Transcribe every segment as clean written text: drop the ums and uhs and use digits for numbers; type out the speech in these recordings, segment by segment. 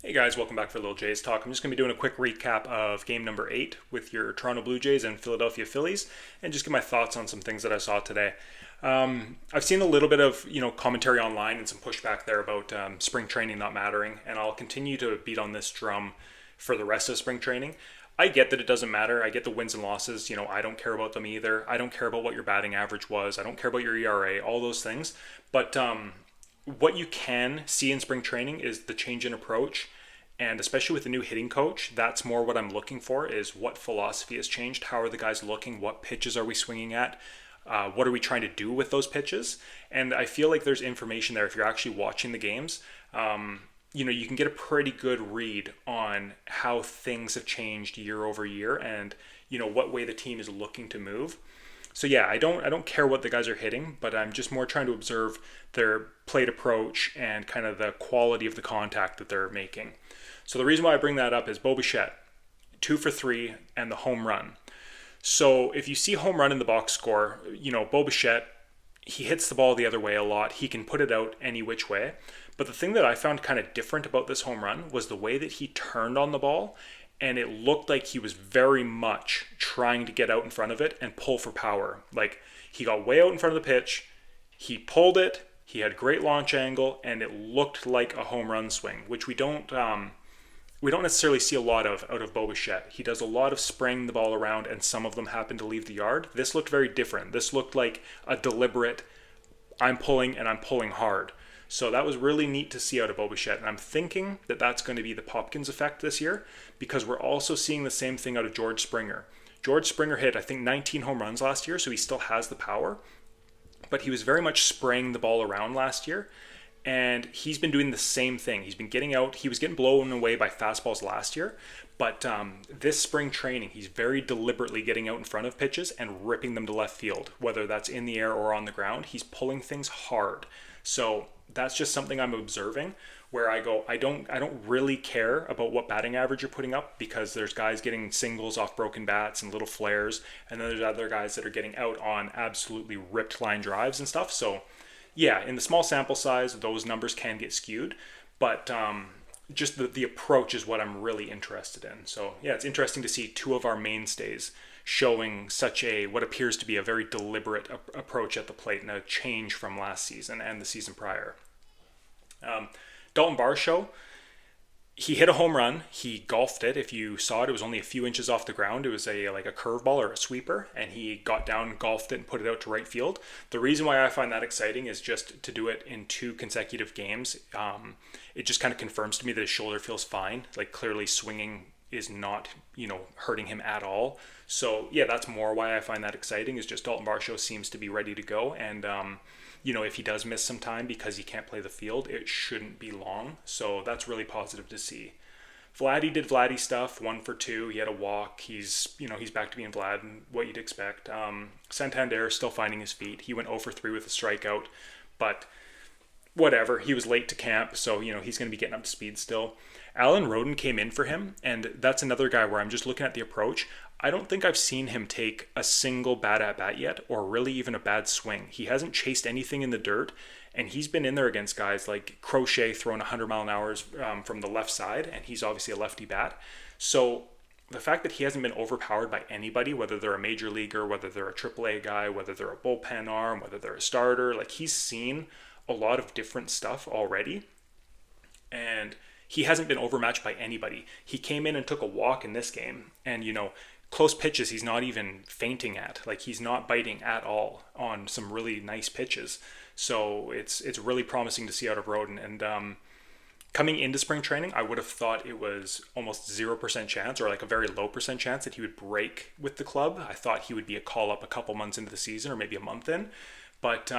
Hey guys, welcome back for a little Jays talk. I'm just going to be doing a quick recap of game number 8 with your Toronto Blue Jays and Philadelphia Phillies, and just give my thoughts on some things that I saw today. I've seen a little bit of commentary online and some pushback there about spring training not mattering, and I'll continue to beat on this drum for the rest of spring training. I get that it doesn't matter. I get the wins and losses. I don't care about them either. I don't care about what your batting average was. I don't care about your ERA, all those things. But what you can see in spring training is the change in approach, and especially with the new hitting coach, that's more what I'm looking for, is what philosophy has changed. How are the guys looking? What pitches are we swinging at? What are we trying to do with those pitches? And I feel like there's information there if you're actually watching the games. You can get a pretty good read on how things have changed year over year, and what way the team is looking to move. So yeah, I don't care what the guys are hitting, but I'm just more trying to observe their plate approach and kind of the quality of the contact that they're making. So the reason why I bring that up is Bo Bichette, 2 for 3, and the home run. So if you see home run in the box score, Bo Bichette, he hits the ball the other way a lot. He can put it out any which way. But the thing that I found kind of different about this home run was the way that he turned on the ball, and it looked like he was very much trying to get out in front of it and pull for power. Like, he got way out in front of the pitch, he pulled it, he had great launch angle, and it looked like a home run swing, which we don't necessarily see a lot of out of Bo Bichette. He does a lot of spraying the ball around, and some of them happen to leave the yard. This looked very different. This looked like a deliberate, I'm pulling and I'm pulling hard. So that was really neat to see out of Bo Bichette. And I'm thinking that that's going to be the Popkins effect this year, because we're also seeing the same thing out of George Springer. George Springer hit, I think, 19 home runs last year, so he still has the power. But he was very much spraying the ball around last year. And he's been doing the same thing. He's been getting out. He was getting blown away by fastballs last year. But this spring training, he's very deliberately getting out in front of pitches and ripping them to left field, whether that's in the air or on the ground. He's pulling things hard. So that's just something I'm observing, where I go, I don't really care about what batting average you're putting up, because there's guys getting singles off broken bats and little flares, and then there's other guys that are getting out on absolutely ripped line drives and stuff. So yeah, in the small sample size, those numbers can get skewed, but just the approach is what I'm really interested in. So yeah, it's interesting to see two of our mainstays showing such what appears to be a very deliberate approach at the plate, and a change from last season and the season prior. Dalton Varsho, he hit a home run. He golfed it. If you saw it, it was only a few inches off the ground. It was like a curveball or a sweeper, and he got down, golfed it, and put it out to right field. The reason why I find that exciting is just to do it in 2 consecutive games. It just kind of confirms to me that his shoulder feels fine. Like, clearly swinging is not, hurting him at all. So yeah, that's more why I find that exciting, is just Dalton Varsho seems to be ready to go. And, if he does miss some time because he can't play the field, it shouldn't be long. So that's really positive to see. Vladdy did Vladdy stuff, 1 for 2. He had a walk. He's back to being Vlad, and what you'd expect. Santander still finding his feet. He went 0 for 3 with a strikeout, but whatever. He was late to camp, so he's going to be getting up to speed still. Alan Roden came in for him, and that's another guy where I'm just looking at the approach. I don't think I've seen him take a single bad at bat yet, or really even a bad swing. He hasn't chased anything in the dirt, and he's been in there against guys like Crochet throwing 100 mile an hour from the left side, and he's obviously a lefty bat. So the fact that he hasn't been overpowered by anybody, whether they're a major leaguer, whether they're a AAA guy, whether they're a bullpen arm, whether they're a starter, like, he's seen a lot of different stuff already, and he hasn't been overmatched by anybody. He came in and took a walk in this game, and close pitches he's not even feinting at. Like, he's not biting at all on some really nice pitches. So it's really promising to see out of Roden. And coming into spring training, I would have thought it was almost 0% chance, or like a very low percent chance, that he would break with the club. I thought he would be a call-up a couple months into the season, or maybe a month in. But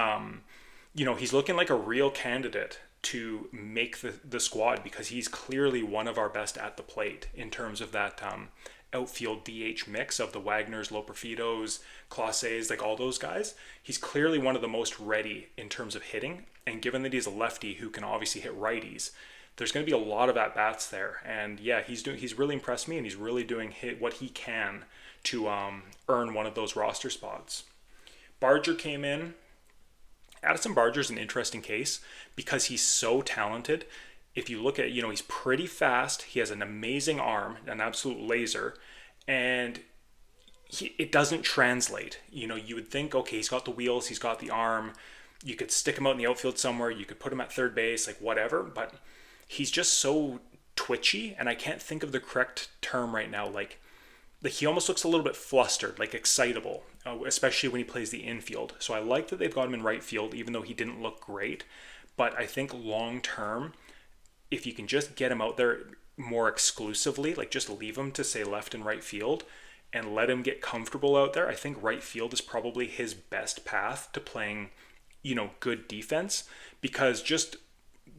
he's looking like a real candidate to make the squad, because he's clearly one of our best at the plate in terms of that outfield DH mix of the Wagners, Loperfidos, Clases, like all those guys. He's clearly one of the most ready in terms of hitting, and given that he's a lefty who can obviously hit righties, there's going to be a lot of at-bats there. And yeah, he's really impressed me, and he's really doing what he can to earn one of those roster spots. Barger came in. Addison Barger's an interesting case because he's so talented. if you look at, he's pretty fast. He has an amazing arm, an absolute laser, and it doesn't translate. You would think, okay, he's got the wheels, he's got the arm. You could stick him out in the outfield somewhere. You could put him at third base, like whatever. But he's just so twitchy, and I can't think of the correct term right now. Like he almost looks a little bit flustered, like excitable, especially when he plays the infield. So I like that they've got him in right field, even though he didn't look great. But I think long term, if you can just get him out there more exclusively, like just leave him to say left and right field and let him get comfortable out there, I think right field is probably his best path to playing, good defense, because just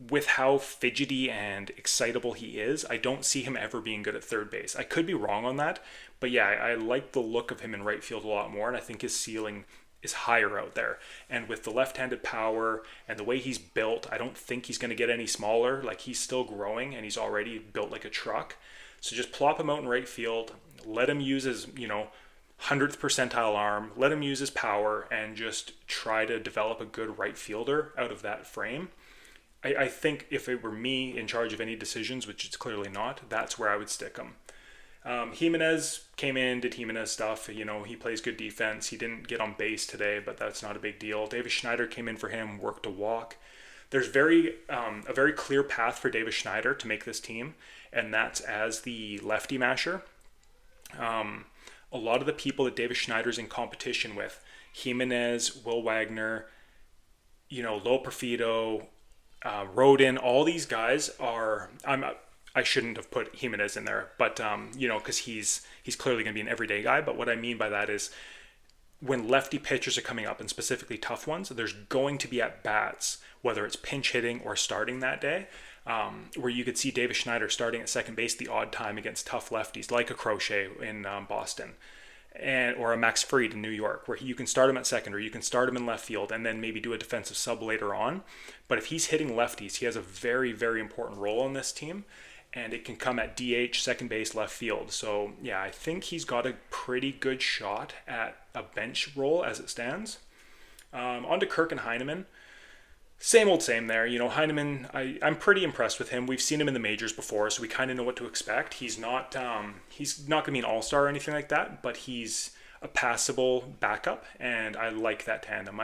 with how fidgety and excitable he is, I don't see him ever being good at third base. I could be wrong on that, but yeah, I like the look of him in right field a lot more, and I think his ceiling is higher out there. And with the left-handed power and the way he's built, I don't think he's going to get any smaller. Like, he's still growing, and he's already built like a truck. So just plop him out in right field, let him use his, 100th percentile arm, let him use his power, and just try to develop a good right fielder out of that frame. I think if it were me in charge of any decisions, which it's clearly not, that's where I would stick him. Jimenez came in, did Jimenez stuff. He plays good defense. He didn't get on base today, but that's not a big deal. Davis Schneider came in for him, worked a walk. There's a very clear path for Davis Schneider to make this team, and that's as the lefty masher. A lot of the people that Davis Schneider's in competition with, Jimenez, Will Wagner, Lo Perfido, Rodin, all these guys are. I shouldn't have put Jimenez in there, but because he's clearly going to be an everyday guy. But what I mean by that is, when lefty pitchers are coming up, and specifically tough ones, there's going to be at bats, whether it's pinch hitting or starting that day, where you could see Davis Schneider starting at second base the odd time against tough lefties, like a Crochet in Boston, or a Max Fried in New York, where you can start him at second, or you can start him in left field, and then maybe do a defensive sub later on. But if he's hitting lefties, he has a very, very important role on this team, and it can come at DH, second base, left field. So yeah, I think he's got a pretty good shot at a bench role as it stands. On to Kirk and Heineman. Same old same there. Heineman, I'm pretty impressed with him. We've seen him in the majors before, so we kind of know what to expect. He's not going to be an all-star or anything like that, but he's a passable backup, and I like that tandem.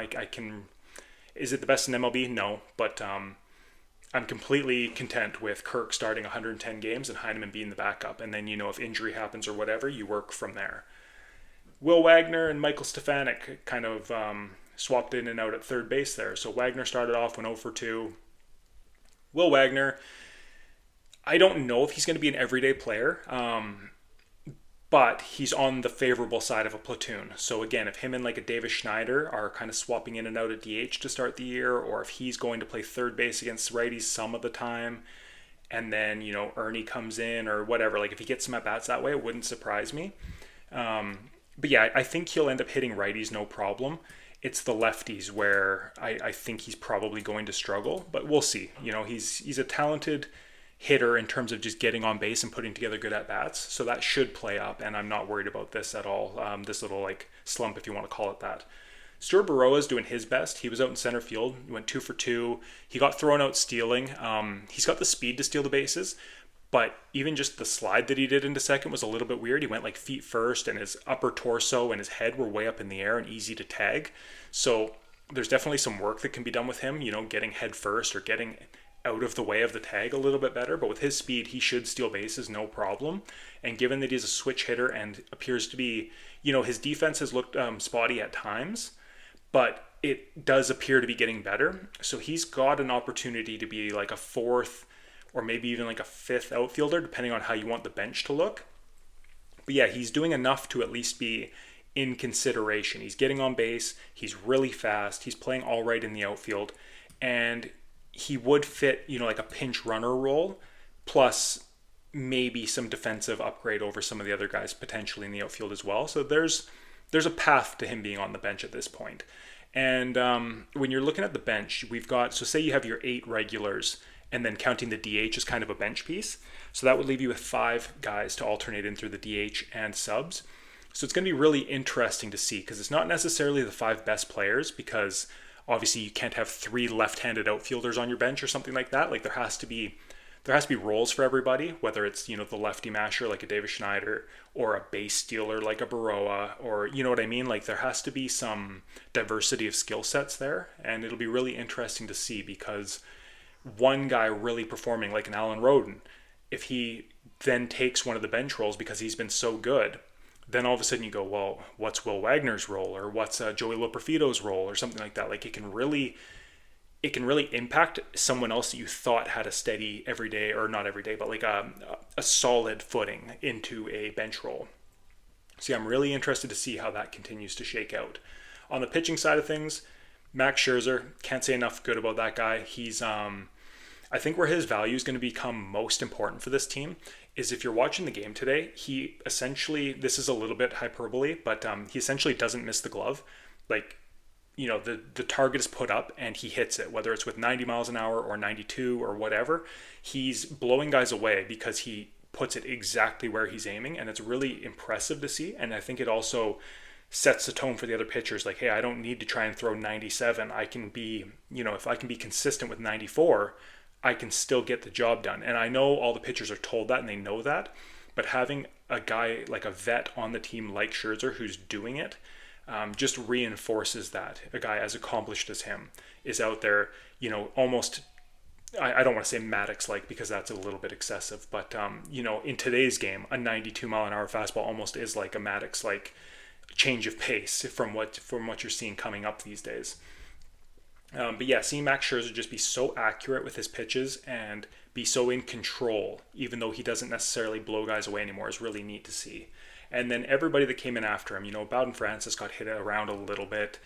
Is it the best in MLB? No, but I'm completely content with Kirk starting 110 games and Heineman being the backup. And then, if injury happens or whatever, you work from there. Will Wagner and Michael Stefanik kind of swapped in and out at third base there. So Wagner started off, went 0 for 2. Will Wagner, I don't know if he's going to be an everyday player, but he's on the favorable side of a platoon. So again, if him and like a Davis Schneider are kind of swapping in and out at DH to start the year, or if he's going to play third base against righties some of the time, and then, Ernie comes in or whatever, like if he gets some at-bats that way, it wouldn't surprise me. But yeah, I think he'll end up hitting righties no problem. It's the lefties where I think he's probably going to struggle, but we'll see. He's a talented hitter in terms of just getting on base and putting together good at-bats, so that should play up, and I'm not worried about this at all, this little like slump, if you want to call it that. Stuart Baroa's doing his best. He was out in center field. He went 2 for 2. He got thrown out stealing. He's got the speed to steal the bases, but even just the slide that he did into second was a little bit weird. He went like feet first, and his upper torso and his head were way up in the air and easy to tag. So there's definitely some work that can be done with him, getting head first or getting out of the way of the tag a little bit better. But with his speed, he should steal bases no problem. And given that he's a switch hitter and appears to be, his defense has looked spotty at times, but it does appear to be getting better. So he's got an opportunity to be like a fourth or maybe even like a fifth outfielder, depending on how you want the bench to look. But yeah, he's doing enough to at least be in consideration. He's getting on base. He's really fast. He's playing all right in the outfield. And he would fit, like a pinch runner role, plus maybe some defensive upgrade over some of the other guys potentially in the outfield as well. So there's a path to him being on the bench at this point. And when you're looking at the bench, so say you have your 8 regulars, and then counting the DH as kind of a bench piece. So that would leave you with 5 guys to alternate in through the DH and subs. So it's going to be really interesting to see, because it's not necessarily the 5 best players, because obviously you can't have 3 left-handed outfielders on your bench or something like that. Like, there has to be there has to be roles for everybody, whether it's, the lefty masher like a Davis Schneider or a base stealer like a Baroa, or you know what I mean? Like there has to be some diversity of skill sets there, and it'll be really interesting to see because one guy really performing like an Alan Roden, if he then takes one of the bench roles because he's been so good, then all of a sudden you go, well, what's Will Wagner's role, or what's Joey Loperfido's role, or something like that. Like it can really impact someone else that you thought had a steady everyday, or not every day, but like a solid footing into a bench role. So yeah, I'm really interested to see how that continues to shake out. On the pitching side of things, Max Scherzer, can't say enough good about that guy. He's I think where his value is going to become most important for this team is if you're watching the game today, he essentially, this is a little bit hyperbole, but he essentially doesn't miss the glove. Like, the target is put up and he hits it, whether it's with 90 miles an hour or 92 or whatever. He's blowing guys away because he puts it exactly where he's aiming, and it's really impressive to see. And I think it also sets the tone for the other pitchers. Like, hey, I don't need to try and throw 97. I can be, if I can be consistent with 94, I can still get the job done. And I know all the pitchers are told that and they know that, but having a guy like a vet on the team like Scherzer who's doing it just reinforces that. A guy as accomplished as him is out there, almost, I don't want to say Maddox-like because that's a little bit excessive, but, in today's game, a 92 mile an hour fastball almost is like a Maddox-like change of pace from what you're seeing coming up these days. But yeah, seeing Max Scherzer just be so accurate with his pitches and be so in control, even though he doesn't necessarily blow guys away anymore, is really neat to see. And then everybody that came in after him, Bowden Francis got hit around a little bit,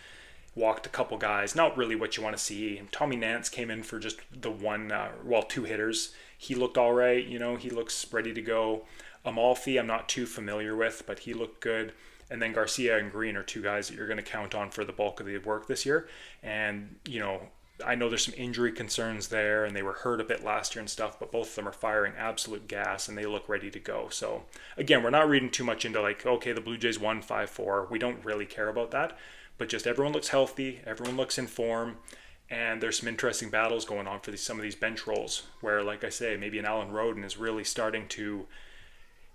walked a couple guys, not really what you want to see. And Tommy Nance came in for just the two hitters. He looked all right, he looks ready to go. Amalfi I'm not too familiar with, but he looked good. And then Garcia and Green are two guys that you're going to count on for the bulk of the work this year. And, I know there's some injury concerns there, and they were hurt a bit last year and stuff, but both of them are firing absolute gas, and they look ready to go. So, again, we're not reading too much into like, okay, the Blue Jays won 5-4. We don't really care about that. But just everyone looks healthy, everyone looks in form, and there's some interesting battles going on for some of these bench roles where, like I say, maybe an Alan Roden is really starting to...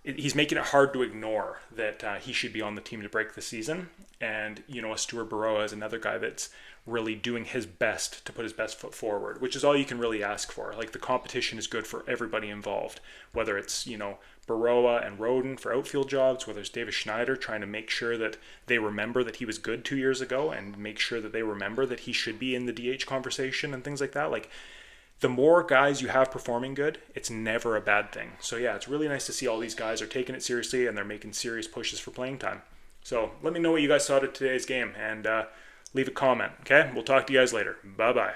He's making it hard to ignore that he should be on the team to break the season. And, a Stuart Baroa is another guy that's really doing his best to put his best foot forward, which is all you can really ask for. Like, the competition is good for everybody involved, whether it's, Baroa and Roden for outfield jobs, whether it's Davis Schneider trying to make sure that they remember that he was good 2 years ago and make sure that they remember that he should be in the DH conversation and things like that. Like, the more guys you have performing good, it's never a bad thing. So yeah, it's really nice to see all these guys are taking it seriously and they're making serious pushes for playing time. So let me know what you guys thought of today's game and leave a comment, okay? We'll talk to you guys later. Bye-bye.